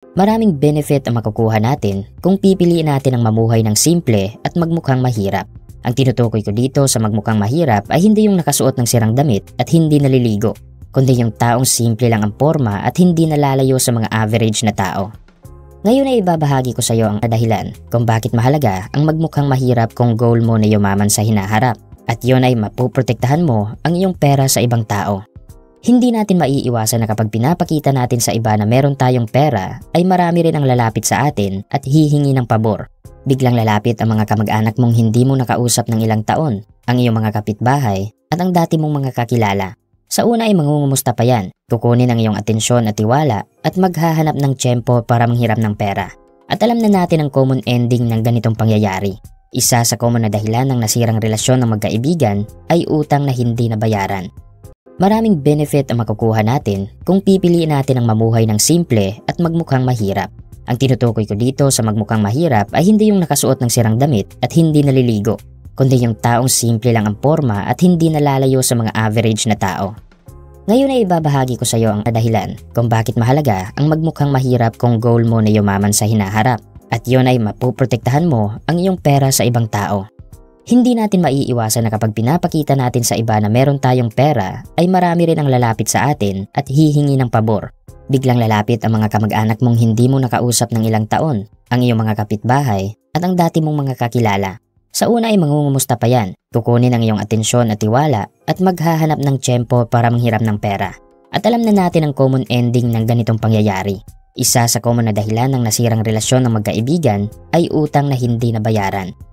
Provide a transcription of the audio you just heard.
Maraming benefit ang makukuha natin kung pipiliin natin ang mamuhay ng simple at magmukhang mahirap. Ang tinutukoy ko dito sa magmukhang mahirap ay hindi yung nakasuot ng sirang damit at hindi naliligo, kundi yung taong simple lang ang porma at hindi nalalayo sa mga average na tao. Ngayon ay ibabahagi ko sa iyo ang dahilan kung bakit mahalaga ang magmukhang mahirap kung goal mo na yumaman sa hinaharap, at yun ay mapuprotektahan mo ang iyong pera sa ibang tao. Hindi natin maiiwasan na kapag pinapakita natin sa iba na meron tayong pera ay marami rin ang lalapit sa atin at hihingi ng pabor. Biglang lalapit ang mga kamag-anak mong hindi mo nakausap ng ilang taon, ang iyong mga kapitbahay at ang dati mong mga kakilala. Sa una ay mangungumusta pa yan, kukunin ang iyong atensyon at tiwala at maghahanap ng tiyempo para manghiram ng pera. At alam na natin ang common ending ng ganitong pangyayari. Isa sa common na dahilan ng nasirang relasyon ng magkaibigan ay utang na hindi nabayaran. Maraming benefit ang makukuha natin kung pipiliin natin ang mamuhay ng simple at magmukhang mahirap. Ang tinutukoy ko dito sa magmukhang mahirap ay hindi yung nakasuot ng sirang damit at hindi naliligo, kundi yung taong simple lang ang porma at hindi nalalayo sa mga average na tao. Ngayon ay ibabahagi ko sa iyo ang dahilan kung bakit mahalaga ang magmukhang mahirap kung goal mo na yumaman sa hinaharap, at yun ay mapuprotektahan mo ang iyong pera sa ibang tao. Hindi natin maiiwasan na kapag pinapakita natin sa iba na meron tayong pera ay marami rin ang lalapit sa atin at hihingi ng pabor. Biglang lalapit ang mga kamag-anak mong hindi mo nakausap ng ilang taon, ang iyong mga kapitbahay at ang dati mong mga kakilala. Sa una ay mangungumusta pa yan, kukunin ang iyong atensyon at tiwala at maghahanap ng tiyempo para manghiram ng pera. At alam na natin ang common ending ng ganitong pangyayari. Isa sa common na dahilan ng nasirang relasyon ng magkaibigan ay utang na hindi nabayaran.